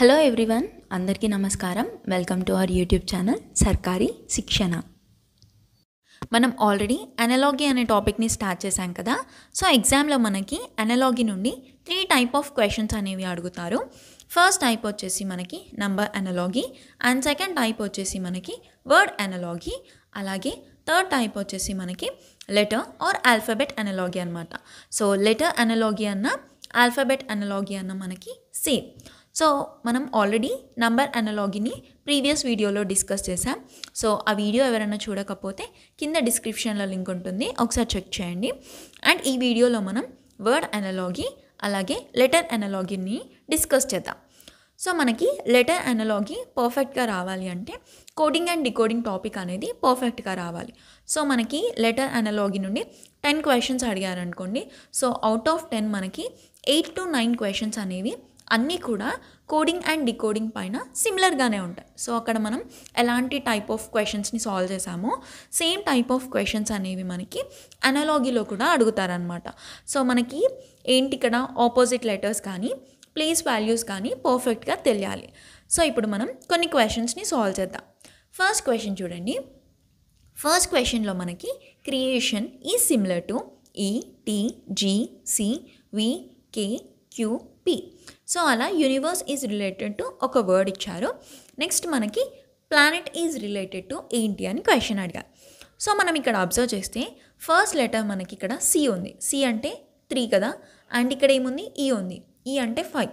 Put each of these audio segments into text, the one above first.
Hello everyone, అందరికీ నమస్కారం. Welcome to our YouTube channel సర్కారీ శిక్షణ. మనం ఆల్రెడీ అనాలజీ అనే టాపిక్ని స్టార్ట్ చేశాం కదా. సో ఎగ్జామ్లో మనకి అనాలజీ నుండి 3 టైప్ ఆఫ్ క్వశ్చన్స్ అనేవి అడుగుతారు. ఫస్ట్ టైప్ వచ్చేసి మనకి number analogy, and second type వచ్చేసి మనకి వర్డ్ అనాలజీ, అలాగే థర్డ్ టైప్ వచ్చేసి మనకి లెటర్ ఆర్ ఆల్ఫాబెట్ అనాలజీ అనమాట. సో లెటర్ అనాలజీ అన్న ఆల్ఫాబెట్ అనాలజీ అన్న మనకి సేమ్. సో మనం ఆల్రెడీ నంబర్ అనాలజీని ప్రీవియస్ వీడియోలో డిస్కస్ చేసాం. సో ఆ వీడియో ఎవరైనా చూడకపోతే కింద డిస్క్రిప్షన్లో లింక్ ఉంటుంది, ఒకసారి చెక్ చేయండి. అండ్ ఈ వీడియోలో మనం వర్డ్ అనాలజీ అలాగే లెటర్ అనాలజీని డిస్కస్ చేద్దాం. సో మనకి లెటర్ అనాలజీ పర్ఫెక్ట్గా రావాలి అంటే కోడింగ్ అండ్ డికోడింగ్ టాపిక్ అనేది పర్ఫెక్ట్గా రావాలి. సో మనకి లెటర్ అనాలజీ నుండి 10 క్వశ్చన్స్ అడిగారనుకోండి. సో అవుట్ ఆఫ్ 10 మనకి 8 to 9 క్వశ్చన్స్ అనేవి అన్నీ కూడా కోడింగ్ అండ్ డికోడింగ్ పైన సిమిలర్గానే ఉంటాయి. సో అక్కడ మనం ఎలాంటి టైప్ ఆఫ్ క్వశ్చన్స్ని సాల్వ్ చేసామో సేమ్ టైప్ ఆఫ్ క్వశ్చన్స్ అనేవి మనకి అనాలజీలో కూడా అడుగుతారనమాట. సో మనకి ఏంటి ఇక్కడ ఆపోజిట్ లెటర్స్ కానీ ప్లేస్ వాల్యూస్ కానీ పర్ఫెక్ట్గా తెలియాలి. సో ఇప్పుడు మనం కొన్ని క్వశ్చన్స్ని సాల్వ్ చేద్దాం. ఫస్ట్ క్వశ్చన్ చూడండి. ఫస్ట్ క్వశ్చన్లో మనకి క్రియేషన్ ఈజ్ సిమిలర్ టు ఈ, టీ, జీ, సి, వి, కే, క్యూ, పి. సో అలా యూనివర్స్ ఈజ్ రిలేటెడ్ టు ఒక వర్డ్ ఇచ్చారు. నెక్స్ట్ మనకి ప్లానెట్ ఈజ్ రిలేటెడ్ టు ఏంటి అని క్వశ్చన్ అడిగారు. సో మనం ఇక్కడ అబ్జర్వ్ చేస్తే ఫస్ట్ లెటర్ మనకి ఇక్కడ సి ఉంది. సి అంటే 3 కదా, అండ్ ఇక్కడ ఏముంది ఈ ఉంది. ఈ అంటే 5.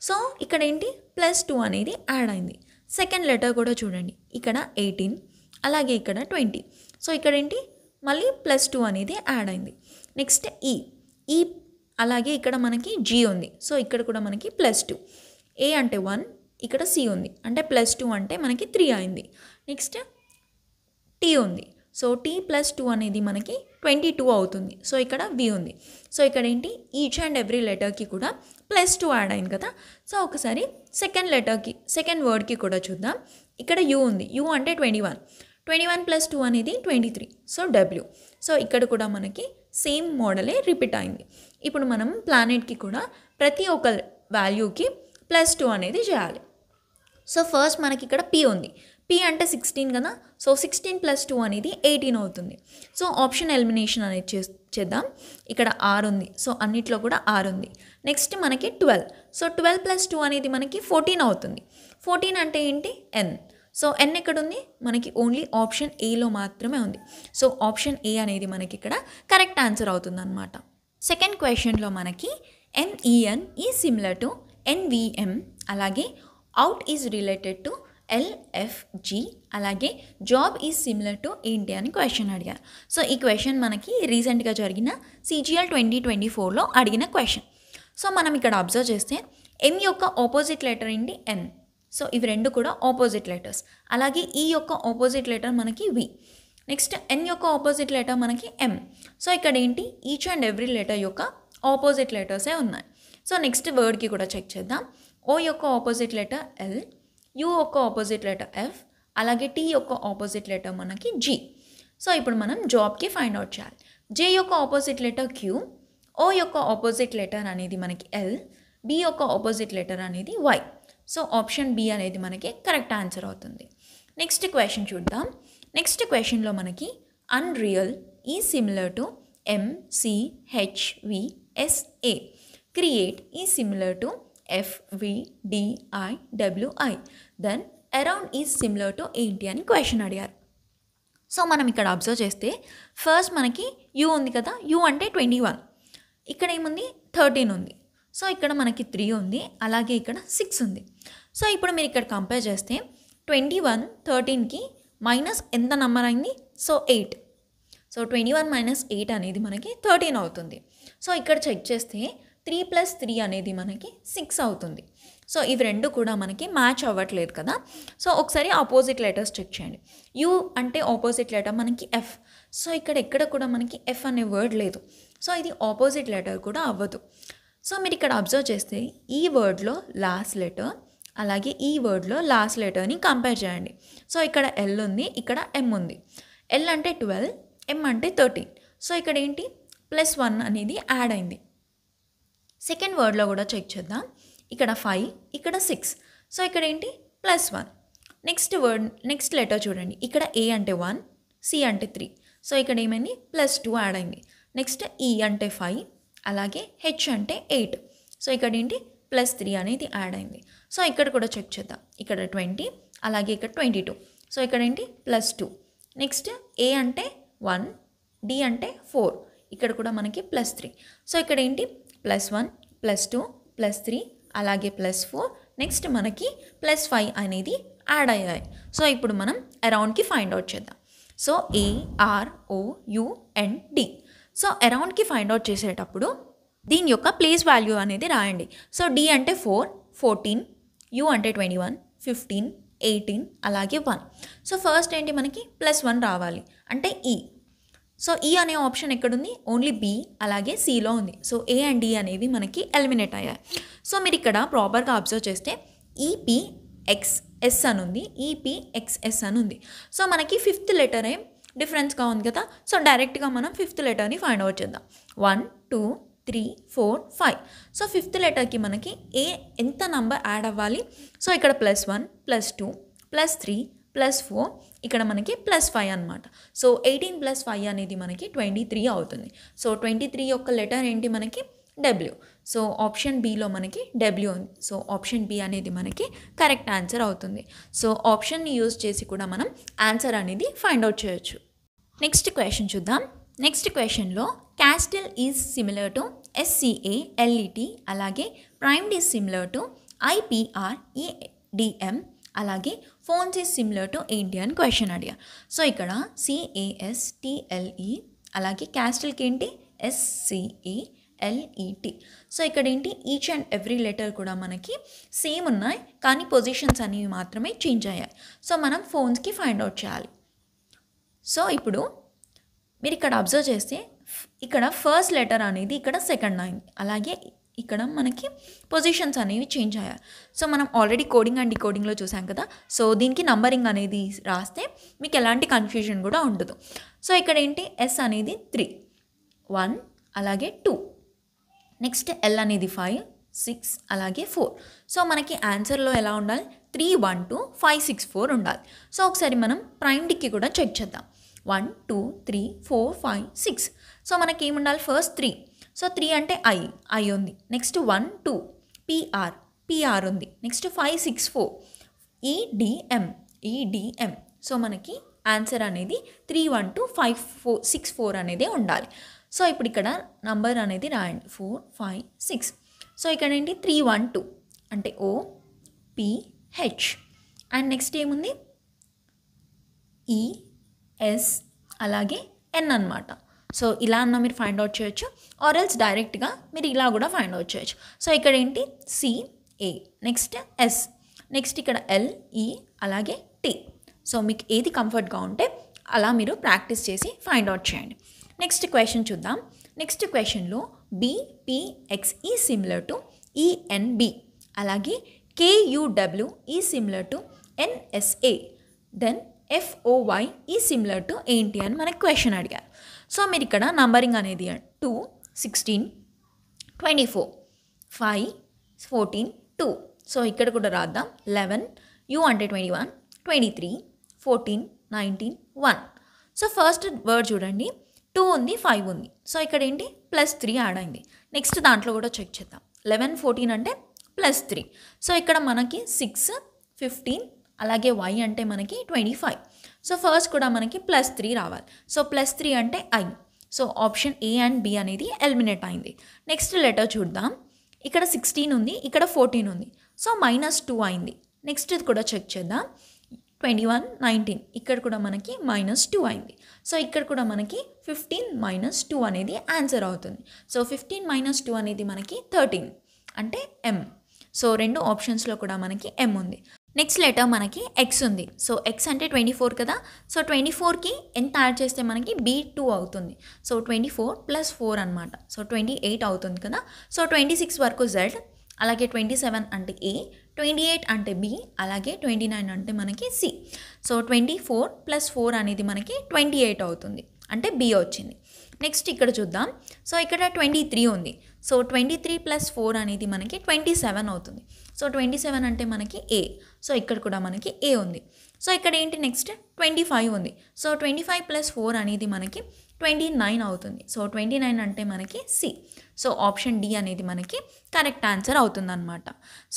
సో ఇక్కడ ఏంటి +2 అనేది యాడ్ అయింది. సెకండ్ లెటర్ కూడా చూడండి, ఇక్కడ 18 అలాగే ఇక్కడ 20. సో ఇక్కడ ఏంటి మళ్ళీ +2 అనేది యాడ్ అయింది. నెక్స్ట్ ఈ అలాగే ఇక్కడ మనకి జీ ఉంది. సో ఇక్కడ కూడా మనకి +2. ఏ అంటే 1, ఇక్కడ సి ఉంది అంటే +2 అంటే మనకి 3 అయింది. నెక్స్ట్ టీ ఉంది. సో టీ +2 అనేది మనకి 22 అవుతుంది. సో ఇక్కడ వి ఉంది. సో ఇక్కడ ఏంటి ఈచ్ అండ్ ఎవ్రీ లెటర్కి కూడా +2 యాడ్ అయింది కదా. సో ఒకసారి సెకండ్ లెటర్కి సెకండ్ వర్డ్కి కూడా చూద్దాం. ఇక్కడ యూ ఉంది. యూ అంటే 21. 21 + 2 అనేది 23. So W. సో ఇక్కడ కూడా మనకి సేమ్ మోడలే రిపీట్ అయింది. ఇప్పుడు మనం ప్లానెట్కి కూడా ప్రతి ఒక్క వాల్యూకి +2 అనేది చేయాలి. సో ఫస్ట్ మనకి ఇక్కడ పి ఉంది. పి అంటే 16 కదా. సో 16 + 2 అనేది 18 అవుతుంది. సో ఆప్షన్ ఎలిమినేషన్ అనేది చేద్దాం. ఇక్కడ ఆర్ ఉంది. సో అన్నిట్లో కూడా ఆర్ ఉంది. నెక్స్ట్ మనకి 12. సో 12 + 2 అనేది మనకి 14 అవుతుంది. 14 అంటే ఏంటి ఎన్. సో ఎన్ ఎక్కడ ఉంది మనకి ఓన్లీ ఆప్షన్ ఏలో మాత్రమే ఉంది. సో ఆప్షన్ ఏ అనేది మనకి ఇక్కడ కరెక్ట్ ఆన్సర్ అవుతుంది అనమాట. సెకండ్ క్వశ్చన్లో మనకి ఎన్ఈఎన్ ఈజ్ సిమిలర్ టు ఎన్విఎం, అలాగే అవుట్ ఈజ్ రిలేటెడ్ టు ఎల్ఎఫ్జి, అలాగే జాబ్ ఈజ్ సిమిలర్ టు ఏంటి అని క్వశ్చన్ అడిగారు. సో ఈ క్వశ్చన్ మనకి రీసెంట్గా జరిగిన CGL 2024లో అడిగిన క్వశ్చన్. సో మనం ఇక్కడ అబ్జర్వ్ చేస్తే ఎం యొక్క ఆపోజిట్ లెటర్ ఏంటి ఎన్. సో ఇవి రెండు కూడా ఆపోజిట్ లెటర్స్. అలాగే ఈ యొక్క ఆపోజిట్ లెటర్ మనకి వి. నెక్స్ట్ ఎన్ యొక్క ఆపోజిట్ లెటర్ మనకి ఎం. సో ఇక్కడ ఏంటి ఈచ్ అండ్ ఎవ్రీ లెటర్ యొక్క ఆపోజిట్ లెటర్సే ఉన్నాయి. సో నెక్స్ట్ వర్డ్కి కూడా చెక్ చేద్దాం. ఓ యొక్క ఆపోజిట్ లెటర్ ఎల్, యూ యొక్క ఆపోజిట్ లెటర్ ఎఫ్, అలాగే టీ యొక్క ఆపోజిట్ లెటర్ మనకి జీ. సో ఇప్పుడు మనం జాబ్కి ఫైండ్ అవుట్ చేయాలి. జే యొక్క ఆపోజిట్ లెటర్ క్యూ, ఓ యొక్క ఆపోజిట్ లెటర్ అనేది మనకి ఎల్, బి యొక్క ఆపోజిట్ లెటర్ అనేది వై. సో ఆప్షన్ బి అనేది మనకి కరెక్ట్ ఆన్సర్ అవుతుంది. నెక్స్ట్ క్వశ్చన్ చూద్దాం. నెక్స్ట్ క్వశ్చన్లో మనకి unreal is similar to MCHVSA, create is similar to FVDIWI, then around is similar to ఏంటి అని క్వశ్చన్ అడిగారు. సో మనం ఇక్కడ అబ్జర్వ్ చేస్తే ఫస్ట్ మనకి యూ ఉంది కదా. యూ అంటే 21. ఇక్కడ ఏముంది 13 ఉంది. సో ఇక్కడ మనకి 3 ఉంది, అలాగే ఇక్కడ 6 ఉంది. సో ఇప్పుడు మీరు ఇక్కడ కంపేర్ చేస్తే 21 13కి మైనస్ ఎంత నెంబర్ అయింది. సో 8. సో 21 - 8 అనేది మనకి 13 అవుతుంది. సో ఇక్కడ చెక్ చేస్తే 3 + 3 అనేది మనకి 6 అవుతుంది. సో ఇవి రెండు కూడా మనకి మ్యాచ్ అవ్వట్లేదు కదా. సో ఒకసారి ఆపోజిట్ లెటర్స్ చెక్ చేయండి. యూ అంటే ఆపోజిట్ లెటర్ మనకి ఎఫ్. సో ఇక్కడ ఎక్కడ కూడా మనకి ఎఫ్ అనే వర్డ్ లేదు. సో ఇది ఆపోజిట్ లెటర్ కూడా అవ్వదు. సో మీరు ఇక్కడ అబ్జర్వ్ చేస్తే ఈ వర్డ్లో లాస్ట్ లెటర్ అలాగే ఈ వర్డ్లో లాస్ట్ లెటర్ని కంపేర్ చేయండి. సో ఇక్కడ ఎల్ ఉంది, ఇక్కడ ఎం ఉంది. ఎల్ అంటే 12, ఎం అంటే 13. సో ఇక్కడ ఏంటి +1 అనేది యాడ్ అయింది. సెకండ్ వర్డ్లో కూడా చెక్ చేద్దాం. ఇక్కడ 5, ఇక్కడ 6. సో ఇక్కడ ఏంటి +1. నెక్స్ట్ లెటర్ చూడండి, ఇక్కడ A అంటే 1, C అంటే 3. సో ఇక్కడ ఏమైంది +2 యాడ్ అయింది. నెక్స్ట్ E అంటే 5, అలాగే H అంటే 8. సో ఇక్కడ ఏంటి +3 అనేది యాడ్ అయింది. సో ఇక్కడ కూడా చెక్ చేద్దాం, ఇక్కడ 20, అలాగే ఇక్కడ 22. సో ఇక్కడ ఏంటి +2. నెక్స్ట్ A అంటే 1, D అంటే 4, ఇక్కడ కూడా మనకి +3. సో ఇక్కడ ఏంటి +1, +2, +3, అలాగే +4, నెక్స్ట్ మనకి +5 అనేది యాడ్ అయ్యాయి. సో ఇప్పుడు మనం అరౌండ్కి ఫైండ్ అవుట్ చేద్దాం. So AROUND. సో అరౌండ్కి ఫైండ్ అవుట్ చేసేటప్పుడు దీని యొక్క ప్లేస్ వాల్యూ అనేది రాయండి. సో D అంటే 4, 14, U అంటే 21, 15, 18, అలాగే 1. సో ఫస్ట్ ఏంటి మనకి +1 రావాలి అంటే E. సో E అనే ఆప్షన్ ఎక్కడుంది, ఓన్లీ B అలాగే Cలో ఉంది. సో A అండ్ D అనేవి మనకి ఎలిమినేట్ అయ్యాయి. సో మీరు ఇక్కడ ప్రాపర్గా అబ్జర్వ్ చేస్తే EPXS అని ఉంది, EPXS అని ఉంది. సో మనకి 5th లెటరే డిఫరెన్స్గా ఉంది కదా. సో డైరెక్ట్గా మనం 5th లెటర్ని ఫైండ్ అవుట్ చేద్దాం. 1, 2, 3, 4, 5. సో 5th లెటర్కి మనకి ఎంత నంబర్ యాడ్ అవ్వాలి. సో ఇక్కడ +1, +2, +3, +4, ఇక్కడ మనకి +5 అనమాట. సో 18 + 5 అనేది మనకి 23 అవుతుంది. సో 23 యొక్క లెటర్ ఏంటి మనకి W. సో ఆప్షన్ Bలో మనకి W ఉంది. సో ఆప్షన్ B అనేది మనకి కరెక్ట్ ఆన్సర్ అవుతుంది. సో ఆప్షన్ని యూజ్ చేసి కూడా మనం ఆన్సర్ అనేది ఫైండ్ అవుట్ చేయొచ్చు. నెక్స్ట్ క్వశ్చన్ చూద్దాం. నెక్స్ట్ క్వశ్చన్లో castle is similar to SCALET, అలాగే primed is similar to IPREDM, అలాగే ఫోన్స్ ఈజ్ సిమిలర్ టు ఏంటి అని క్వశ్చన్ అడిగారు. సో ఇక్కడ CASTLE, అలాగే క్యాస్టిల్కి ఏంటి SCALET. సో ఇక్కడ ఏంటి ఈచ్ అండ్ ఎవ్రీ లెటర్ కూడా మనకి సేమ్ ఉన్నాయి, కానీ పొజిషన్స్ అనేవి మాత్రమే చేంజ్ అయ్యాయి. సో మనం ఫోన్స్కి ఫైండ్ అవుట్ చేయాలి. సో ఇప్పుడు మీరు ఇక్కడ అబ్జర్వ్ చేస్తే ఇక్కడ ఫస్ట్ లెటర్ అనేది ఇక్కడ సెకండ్ అయింది, అలాగే ఇక్కడ మనకి పొజిషన్స్ అనేవి చేంజ్ అయ్యాయి. సో మనం ఆల్రెడీ కోడింగ్ అండ్ డికోడింగ్లో చూసాం కదా. సో దీనికి నంబరింగ్ అనేది రాస్తే మీకు ఎలాంటి కన్ఫ్యూజన్ కూడా ఉండదు. సో ఇక్కడ ఏంటి S అనేది 3, 1, అలాగే 2. నెక్స్ట్ L అనేది 5, 6, అలాగే 4. సో మనకి ఆన్సర్లో ఎలా ఉండాలి, 3, 1, 2, 5, 6, 4 ఉండాలి. సో ఒకసారి మనం ప్రైమ్డ్కి కూడా చెక్ చేద్దాం. 1, 2, 3, 4, 5, 6. సో మనకి ఏముండాలి, ఫస్ట్ 3. సో 3 అంటే I ఉంది. నెక్స్ట్ 1, 2, PR ఉంది. Next 5, 6, 4 EDM. సో మనకి ఆన్సర్ అనేది 3, 1, 2, 5, 4, 6, 4 అనేది ఉండాలి. సో ఇప్పుడు ఇక్కడ నంబర్ అనేది రాయండి, 4, 5, 6. సో ఇక్కడ ఏంటి 3, 1, 2 అంటే OPH. అండ్ నెక్స్ట్ ఏముంది ES, అలాగే N అనమాట. సో ఇలా అన్న మీరు ఫైండ్ అవుట్ చేయొచ్చు, ఆర్ ఎల్స్ డైరెక్ట్గా మీరు ఇలా కూడా ఫైండ్ అవుట్ చేయొచ్చు. సో ఇక్కడ ఏంటి CA, నెక్స్ట్ S, నెక్స్ట్ ఇక్కడ LE, అలాగే T. సో మీకు ఏది కంఫర్ట్గా ఉంటే అలా మీరు ప్రాక్టీస్ చేసి ఫైండ్ అవుట్ చేయండి. నెక్స్ట్ క్వశ్చన్ చూద్దాం. నెక్స్ట్ క్వశ్చన్లో BPX is similar to ENB, అలాగే KUW is similar to NSA, then FOY is similar to ఏంటి అని మనకు క్వశ్చన్ అడిగారు. సో మీరు ఇక్కడ నంబరింగ్ అనేది 2, 16, 24, 5, 14, 2. సో ఇక్కడ కూడా రాద్దాం. 11, U అంటే 21, 23, 14, 19, 1. సో ఫస్ట్ వర్డ్ చూడండి, 2 ఉంది, 5 ఉంది. సో ఇక్కడ ఏంటి +3 యాడ్ అయింది. నెక్స్ట్ దాంట్లో కూడా చెక్ చేద్దాం. 11, 14 అంటే +3. సో ఇక్కడ మనకి 6, 15, అలాగే Y అంటే మనకి 25. సో ఫస్ట్ కూడా మనకి +3 రావాలి. సో +3 అంటే I. So option A and B అనేది ఎలిమినేట్ అయింది. నెక్స్ట్ లెటర్ చూద్దాం. ఇక్కడ 16 ఉంది, ఇక్కడ 14 ఉంది. సో -2 అయింది. నెక్స్ట్ ఇది కూడా చెక్ చేద్దాం. 21, 19, ఇక్కడ కూడా మనకి -2 అయింది. సో ఇక్కడ కూడా మనకి 15 - 2 అనేది ఆన్సర్ అవుతుంది. సో 15 - 2 అనేది మనకి 13 అంటే M. సో రెండు ఆప్షన్స్లో కూడా మనకి M ఉంది. నెక్స్ట్ లెటర్ మనకి X ఉంది. సో X అంటే 24 కదా. సో 24కి ఎంత యాడ్ చేస్తే మనకి B2 అవుతుంది. సో 24 + 4 అనమాట. సో 28 అవుతుంది కదా. సో 26 వరకు Z, అలాగే 27 అంటే A, 28 అంటే B, అలాగే 29 అంటే మనకి C. సో 24 + 4 అనేది మనకి 28 అవుతుంది. అంటే బి వచ్చింది. నెక్స్ట్ ఇక్కడ చూద్దాం. సో ఇక్కడ 23 ఉంది. సో 23 + 4 అనేది మనకి 27 అవుతుంది. సో 27 అంటే మనకి ఏ. సో ఇక్కడ కూడా మనకి ఏ ఉంది. సో ఇక్కడ ఏంటి నెక్స్ట్ 25 ఉంది. సో 25 + 4 అనేది మనకి 29 అవుతుంది. సో 29 అంటే మనకి సి. సో ఆప్షన్ డి అనేది మనకి కరెక్ట్ ఆన్సర్ అవుతుందన్నమాట.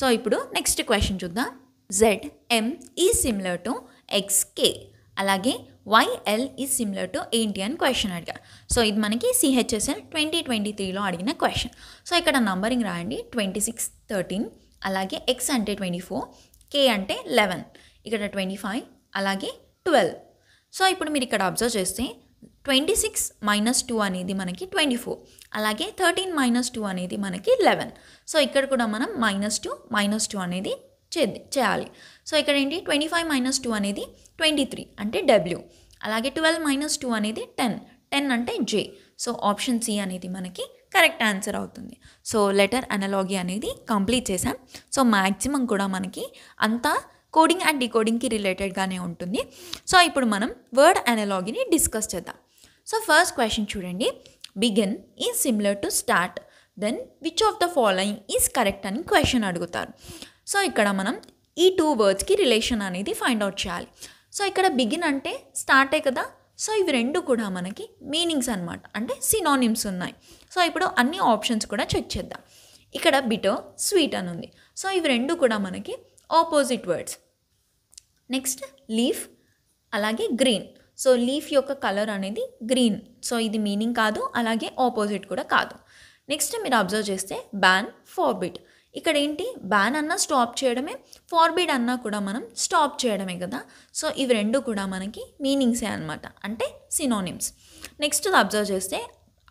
సో ఇప్పుడు నెక్స్ట్ క్వశ్చన్ చూద్దాం. ZM is similar to XK అలాగే YL ఈజ్ సిమిలర్ టు ఏంటి అని క్వశ్చన్ అడిగారు. సో ఇది మనకి CHSL 2023లో అడిగిన క్వశ్చన్. సో ఇక్కడ నంబరింగ్ రాయండి. 26, 13 అలాగే X అంటే 24, K అంటే 11, ఇక్కడ 25 అలాగే 12. సో ఇప్పుడు మీరు ఇక్కడ అబ్జర్వ్ చేస్తే 26 - 2 అనేది మనకి 24 అలాగే 13 - 2 అనేది మనకి 11. సో ఇక్కడ కూడా మనం -2 అనేది చేయాలి. సో ఇక్కడ ఏంటి 25 - 2 అనేది 23 అంటే W అలాగే 12 - 2 అనేది 10 అంటే J. సో ఆప్షన్ సి అనేది మనకి కరెక్ట్ ఆన్సర్ అవుతుంది. సో లెటర్ అనాలజీ అనేది కంప్లీట్ చేసాం. సో మ్యాక్సిమం కూడా మనకి అంతా కోడింగ్ అండ్ డికోడింగ్కి రిలేటెడ్గానే ఉంటుంది. సో ఇప్పుడు మనం వర్డ్ అనాలజీని డిస్కస్ చేద్దాం. సో ఫస్ట్ క్వశ్చన్ చూడండి. Begin is similar to start, then which of the following is correct అని క్వశ్చన్ అడుగుతారు. సో ఇక్కడ మనం ఈ 2 వర్డ్స్కి రిలేషన్ అనేది ఫైండ్ అవుట్ చేయాలి. సో ఇక్కడ బిగిన్ అంటే స్టార్టే కదా. సో ఇవి రెండు కూడా మనకి మీనింగ్స్ అనమాట, అంటే సినానిమ్స్ ఉన్నాయి. సో ఇప్పుడు అన్ని ఆప్షన్స్ కూడా చెక్ చేద్దాం. ఇక్కడ బిటర్, స్వీట్ అని ఉంది. సో ఇవి రెండు కూడా మనకి ఆపోజిట్ వర్డ్స్. నెక్స్ట్ లీఫ్ అలాగే గ్రీన్. సో లీఫ్ యొక్క కలర్ అనేది గ్రీన్. సో ఇది మీనింగ్ కాదు, అలాగే ఆపోజిట్ కూడా కాదు. నెక్స్ట్ మీరు అబ్జర్వ్ చేస్తే బ్యాన్, ఫార్బిడ్. ఇక్కడ ఏంటి బ్యాన్ అన్నా స్టాప్ చేయడమే, ఫార్బిడ్ అన్నా కూడా మనం స్టాప్ చేయడమే కదా. సో ఇవి రెండు కూడా మనకి మీనింగ్సే అనమాట, అంటే సినోనిమ్స్. నెక్స్ట్ అబ్జర్వ్ చేస్తే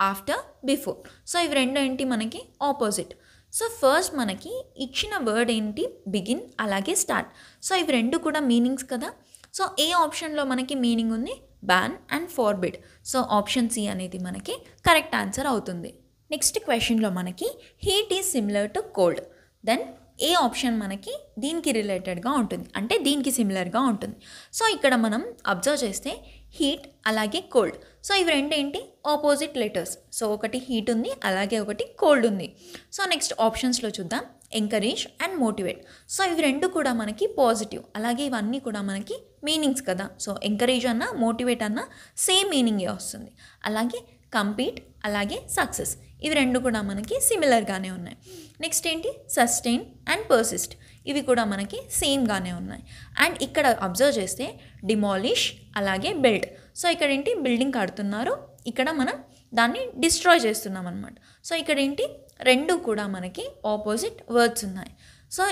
ఆఫ్టర్, బిఫోర్. సో ఇవి రెండు ఏంటి మనకి ఆపోజిట్. సో ఫస్ట్ మనకి ఇచ్చిన వర్డ్ ఏంటి బిగిన్ అలాగే స్టార్ట్. సో ఇవి రెండు కూడా మీనింగ్స్ కదా. సో ఏ ఆప్షన్లో మనకి మీనింగ్ ఉంది ban and forbid. So option C అనేది మనకి కరెక్ట్ ఆన్సర్ అవుతుంది. నెక్స్ట్ క్వశ్చన్లో మనకి heat is similar to cold, then A option మనకి దీనికి రిలేటెడ్గా ఉంటుంది, అంటే దీనికి సిమిలర్గా ఉంటుంది. సో ఇక్కడ మనం అబ్జర్వ్ చేస్తే హీట్ అలాగే కోల్డ్. సో ఇవి రెండు ఏంటి ఆపోజిట్ లెటర్స్. సో ఒకటి హీట్ ఉంది అలాగే ఒకటి కోల్డ్ ఉంది. సో నెక్స్ట్ ఆప్షన్స్లో చూద్దాం. Encourage and motivate. సో ఇవి రెండు కూడా మనకి పాజిటివ్, అలాగే ఇవన్నీ కూడా మనకి మీనింగ్స్ కదా. సో ఎంకరేజ్ అన్నా మోటివేట్ అన్నా సేమ్ మీనింగే వస్తుంది. అలాగే కంపీట్ అలాగే సక్సెస్, ఇవి రెండు కూడా మనకి సిమిలర్గానే ఉన్నాయి. నెక్స్ట్ ఏంటి సస్టైన్ అండ్ పర్సిస్ట్, ఇవి కూడా మనకి సేమ్గానే ఉన్నాయి. అండ్ ఇక్కడ అబ్జర్వ్ చేస్తే డిమాలిష్ అలాగే బిల్డ్. సో ఇక్కడ ఏంటి బిల్డింగ్ కడుతున్నారు, ఇక్కడ మనం దాన్ని డిస్ట్రాయ్ చేస్తున్నాం అనమాట. సో ఇక్కడ ఏంటి రెండు కూడా మనకి ఆపోజిట్ వర్డ్స్ ఉన్నాయి. So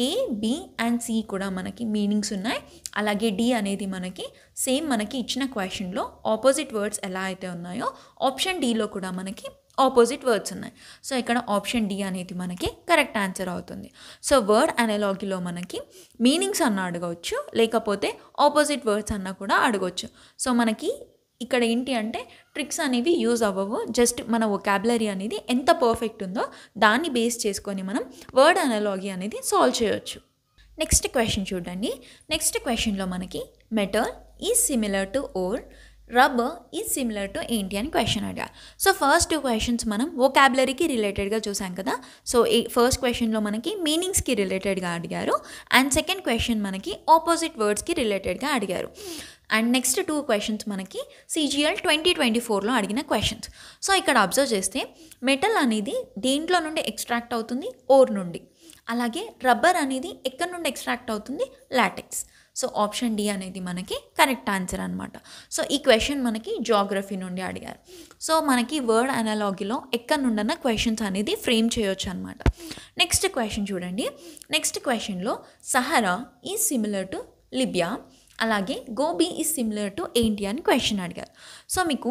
A, B and C కూడా మనకి మీనింగ్స్ ఉన్నాయి. అలాగే డి అనేది మనకి సేమ్ మనకి ఇచ్చిన క్వశ్చన్లో ఆపోజిట్ వర్డ్స్ ఎలా అయితే ఉన్నాయో ఆప్షన్ డిలో కూడా మనకి ఆపోజిట్ వర్డ్స్ ఉన్నాయి. సో ఇక్కడ ఆప్షన్ డి అనేది మనకి కరెక్ట్ ఆన్సర్ అవుతుంది. సో వర్డ్ అనాలజీలో మనకి మీనింగ్స్ అన్న అడగవచ్చు, లేకపోతే ఆపోజిట్ వర్డ్స్ అన్న కూడా అడగవచ్చు. సో మనకి ఇక్కడ ఏంటి అంటే ట్రిక్స్ అనేవి యూజ్ అవ్వవు, జస్ట్ మన వొకాబులరీ అనేది ఎంత పర్ఫెక్ట్ ఉందో దాన్ని బేస్ చేసుకొని మనం వర్డ్ అనాలజీ అనేది సాల్వ్ చేయొచ్చు. నెక్స్ట్ క్వశ్చన్ చూడండి. నెక్స్ట్ క్వశ్చన్లో మనకి metal is similar to ore, rubber is similar to ఏంటి అని క్వశ్చన్ అడిగారు. సో ఫస్ట్ 2 క్వశ్చన్స్ మనం వొకాబులరీకి రిలేటెడ్గా చూసాం కదా. సో ఈ ఫస్ట్ క్వశ్చన్లో మనకి మీనింగ్స్కి రిలేటెడ్గా అడిగారు, అండ్ సెకండ్ క్వశ్చన్ మనకి ఆపోజిట్ వర్డ్స్కి రిలేటెడ్గా అడిగారు. అండ్ నెక్స్ట్ 2 క్వశ్చన్స్ మనకి CGL 2024లో అడిగిన క్వశ్చన్స్. సో ఇక్కడ అబ్జర్వ్ చేస్తే మెటల్ అనేది దేంట్లో నుండి ఎక్స్ట్రాక్ట్ అవుతుంది, ఓర్ నుండి. అలాగే రబ్బర్ అనేది ఎక్కడి నుండి ఎక్స్ట్రాక్ట్ అవుతుంది, లాటెక్స్. సో ఆప్షన్ డి అనేది మనకి కరెక్ట్ ఆన్సర్ అనమాట. సో ఈ క్వశ్చన్ మనకి జియోగ్రఫీ నుండి అడిగారు. సో మనకి వర్డ్ అనాలజీలో ఎక్కడి నుండన్నా క్వశ్చన్స్ అనేది ఫ్రేమ్ చేయొచ్చు అనమాట. నెక్స్ట్ క్వశ్చన్ చూడండి. నెక్స్ట్ క్వశ్చన్లో సహరా ఈజ్ సిమిలర్ టు లిబియా, అలాగే గోబీ ఈజ్ సిమిలర్ టు ఏంటి అని క్వశ్చన్ అడిగారు. సో మీకు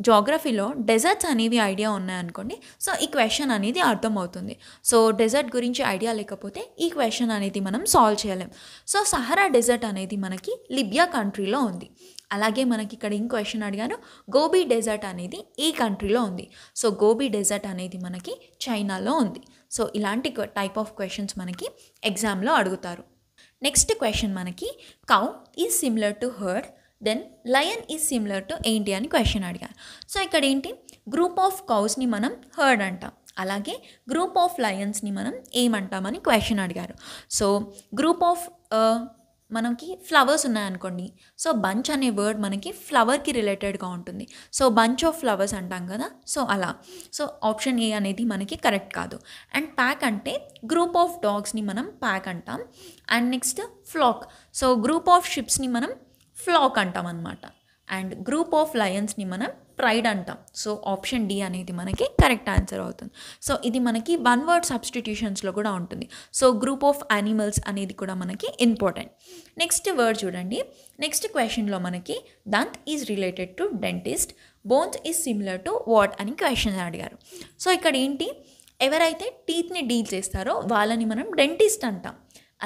జాగ్రఫీలో డెజర్ట్స్ అనేవి ఐడియా ఉన్నాయనుకోండి, సో ఈ క్వశ్చన్ అనేది అర్థమవుతుంది. సో డెజర్ట్ గురించి ఐడియా లేకపోతే ఈ క్వశ్చన్ అనేది మనం సాల్వ్ చేయలేం. సో సహరా డెజర్ట్ అనేది మనకి లిబియా కంట్రీలో ఉంది. అలాగే మనకి ఇక్కడ ఇంకో క్వశ్చన్ అడిగారు, గోబీ డెజర్ట్ అనేది ఏ కంట్రీలో ఉంది. సో గోబీ డెజర్ట్ అనేది మనకి చైనాలో ఉంది. సో ఇలాంటి టైప్ ఆఫ్ క్వశ్చన్స్ మనకి ఎగ్జామ్లో అడుగుతారు. నెక్స్ట్ క్వశ్చన్ మనకి cow is similar to herd, then lion is similar to ఏంటి అని క్వశ్చన్ అడిగారు. సో ఇక్కడ ఏంటి, గ్రూప్ ఆఫ్ కౌస్ని మనం హర్డ్ అంటాం, అలాగే గ్రూప్ ఆఫ్ లయన్స్ని మనం ఏమంటామని క్వశ్చన్ అడిగారు. సో గ్రూప్ ఆఫ్ మనకి ఫ్లవర్స్ ఉన్నాయనుకోండి, సో బంచ్ అనే వర్డ్ మనకి ఫ్లవర్కి రిలేటెడ్గా ఉంటుంది. సో బంచ్ ఆఫ్ ఫ్లవర్స్ అంటాం కదా, సో అలా. సో ఆప్షన్ ఏ అనేది మనకి కరెక్ట్ కాదు. అండ్ ప్యాక్ అంటే గ్రూప్ ఆఫ్ డాగ్స్ని మనం ప్యాక్ అంటాం. And next flock, so group of షిప్స్ని మనం ఫ్లాక్ అంటాం అనమాట. అండ్ గ్రూప్ ఆఫ్ లయన్స్ని మనం ప్రైడ్ అంటాం. సో ఆప్షన్ డి అనేది మనకి కరెక్ట్ ఆన్సర్ అవుతుంది. సో ఇది మనకి వన్ వర్డ్ సబ్స్టిట్యూషన్స్లో కూడా ఉంటుంది. సో గ్రూప్ ఆఫ్ యానిమల్స్ అనేది కూడా మనకి ఇంపార్టెంట్. నెక్స్ట్ వర్డ్ చూడండి, నెక్స్ట్ క్వశ్చన్లో మనకి దంత్ is related to dentist, bones is similar to what అని క్వశ్చన్ అడిగారు. సో ఇక్కడ ఏంటి, ఎవరైతే టీత్ని డీల్ చేస్తారో వాళ్ళని మనం డెంటిస్ట్ అంటాం,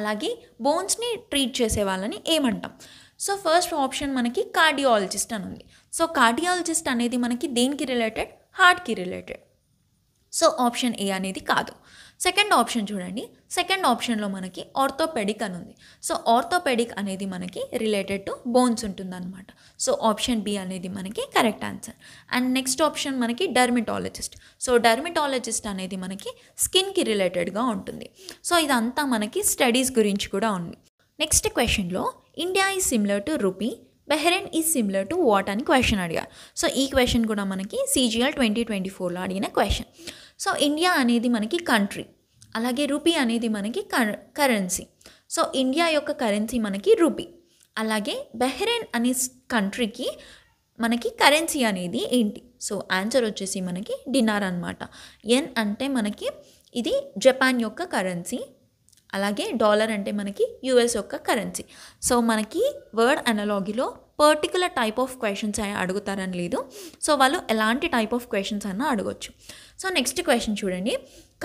అలాగే బోన్స్ని ట్రీట్ చేసే వాళ్ళని ఏమంటాం. సో ఫస్ట్ ఆప్షన్ మనకి కార్డియాలజిస్ట్ అని ఉంది. సో కార్డియాలజిస్ట్ అనేది మనకి దేనికి రిలేటెడ్, హార్ట్కి రిలేటెడ్. సో ఆప్షన్ ఏ అనేది కాదు. సెకండ్ ఆప్షన్ చూడండి, సెకండ్ ఆప్షన్లో మనకి ఆర్థోపెడిక్ అని ఉంది. సో ఆర్థోపెడిక్ అనేది మనకి రిలేటెడ్ టు బోన్స్ ఉంటుందన్నమాట. సో ఆప్షన్ బి అనేది మనకి correct answer. And next option మనకి డర్మిటాలజిస్ట్. సో డర్మిటాలజిస్ట్ అనేది మనకి స్కిన్కి రిలేటెడ్గా ఉంటుంది. సో ఇదంతా మనకి స్టడీస్ గురించి కూడా ఉంది. నెక్స్ట్ క్వశ్చన్లో India is similar to rupee, Bahrain is similar to what అని క్వశ్చన్ అడిగారు. సో ఈ క్వశ్చన్ కూడా మనకి CGL 2024లో అడిగిన క్వశ్చన్. సో ఇండియా అనేది మనకి కంట్రీ, అలాగే రూపీ అనేది మనకి కరెన్సీ. సో ఇండియా యొక్క కరెన్సీ మనకి రూపీ, అలాగే బెహ్రెయిన్ అనే కంట్రీకి మనకి కరెన్సీ అనేది ఏంటి. సో ఆన్సర్ వచ్చేసి మనకి డినార్ అనమాట. ఎన్ అంటే మనకి ఇది జపాన్ యొక్క కరెన్సీ, అలాగే డాలర్ అంటే మనకి US యొక్క కరెన్సీ. సో మనకి వర్డ్ అనాలజీలో పర్టికులర్ టైప్ ఆఫ్ క్వశ్చన్స్ అడుగుతారని లేదు. సో వాళ్ళు ఎలాంటి టైప్ ఆఫ్ క్వశ్చన్స్ అన్నా అడగొచ్చు. సో నెక్స్ట్ క్వశ్చన్ చూడండి,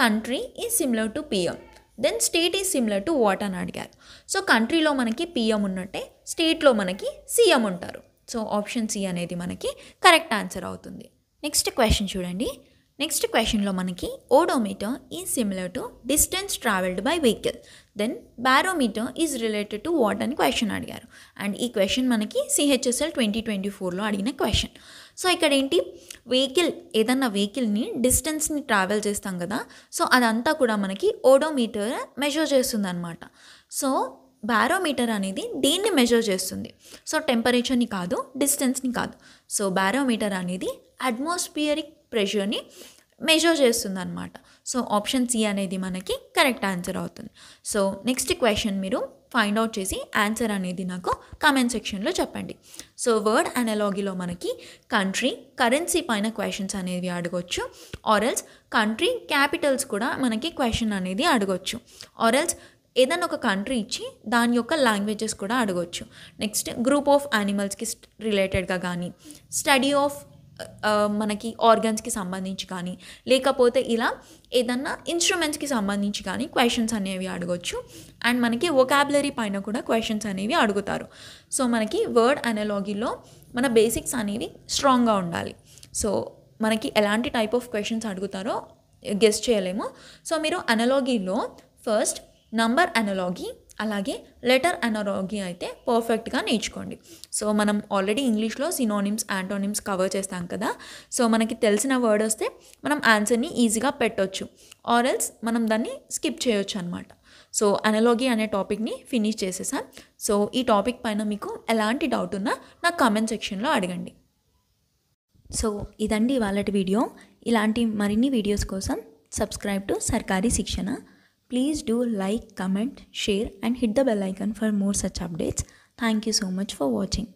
country is similar to PM, then state is similar to what అని అడిగారు. సో కంట్రీలో మనకి PM ఉన్నట్టే స్టేట్లో మనకి CM ఉంటారు. సో ఆప్షన్ సి అనేది మనకి కరెక్ట్ ఆన్సర్ అవుతుంది. నెక్స్ట్ క్వశ్చన్ చూడండి, నెక్స్ట్ క్వశ్చన్లో మనకి odometer is similar to distance travelled by vehicle, then barometer is related to what అని క్వశ్చన్ అడిగారు. అండ్ ఈ క్వశ్చన్ మనకి CHSL 2024లో అడిగిన క్వశ్చన్. సో ఇక్కడ ఏంటి, వెహికల్, ఏదన్నా వెహికల్ని డిస్టెన్స్ని ట్రావెల్ చేస్తాం కదా, సో అదంతా కూడా మనకి ఓడోమీటర్ మెజర్ చేస్తుంది అనమాట. సో బారోమీటర్ అనేది దేన్ని మెజర్ చేస్తుంది, సో టెంపరేచర్ని కాదు, డిస్టెన్స్ని కాదు. సో బారోమీటర్ అనేది అట్మాస్ఫియరిక్ ప్రెషర్ని మెజర్ చేస్తుంది అనమాట. సో ఆప్షన్ సి అనేది మనకి కరెక్ట్ ఆన్సర్ అవుతుంది. సో నెక్స్ట్ క్వశ్చన్ మీరు ఫైండ్ అవుట్ చేసి ఆన్సర్ అనేది నాకు కామెంట్ సెక్షన్లో చెప్పండి. సో వర్డ్ అనాలజీలో మనకి కంట్రీ, కరెన్సీ పైన క్వశ్చన్స్ అనేవి అడగొచ్చు, ఆర్ఎల్స్ కంట్రీ క్యాపిటల్స్ కూడా మనకి క్వశ్చన్ అనేది అడగొచ్చు, ఆర్ఎల్స్ ఏదైనా ఒక కంట్రీ ఇచ్చి దాని యొక్క లాంగ్వేజెస్ కూడా అడగొచ్చు. నెక్స్ట్ గ్రూప్ ఆఫ్ యానిమల్స్కి రిలేటెడ్గా కానీ, స్టడీ ఆఫ్ మనకి ఆర్గన్స్కి సంబంధించి కానీ, లేకపోతే ఇలా ఏదన్నా ఇన్స్ట్రుమెంట్స్కి సంబంధించి కానీ క్వశ్చన్స్ అనేవి అడగొచ్చు. అండ్ మనకి వొకాబులరీ పైన కూడా క్వశ్చన్స్ అనేవి అడుగుతారు. సో మనకి వర్డ్ అనాలజీలో మన బేసిక్స్ అనేవి స్ట్రాంగ్గా ఉండాలి. సో మనకి ఎలాంటి టైప్ ఆఫ్ క్వశ్చన్స్ అడుగుతారో గెస్ చేయలేము. సో మీరు అనాలజీలో ఫస్ట్ నంబర్ అనాలజీ, అలాగే లెటర్ అనాలజీ అయితే పర్ఫెక్ట్గా నేర్చుకోండి. సో మనం ఆల్రెడీ ఇంగ్లీష్లో సినోనిమ్స్, యాంటోనిమ్స్ కవర్ చేస్తాం కదా. సో మనకి తెలిసిన వర్డ్ వస్తే మనం ఆన్సర్ని ఈజీగా పెట్టొచ్చు, ఆర్ఎల్స్ మనం దాన్ని స్కిప్ చేయొచ్చు అనమాట. సో అనాలజీ అనే టాపిక్ని ఫినిష్ చేసేసాం. సో ఈ టాపిక్ పైన మీకు ఎలాంటి డౌట్ ఉన్నా నాకు కామెంట్ సెక్షన్లో అడగండి. సో ఇదండి ఇవాళటి వీడియో. ఇలాంటి మరిన్ని వీడియోస్ కోసం సబ్స్క్రైబ్ టు సర్కారీ శిక్షణ. Please do like, comment, share and hit the bell icon for more such updates. Thank you so much for watching.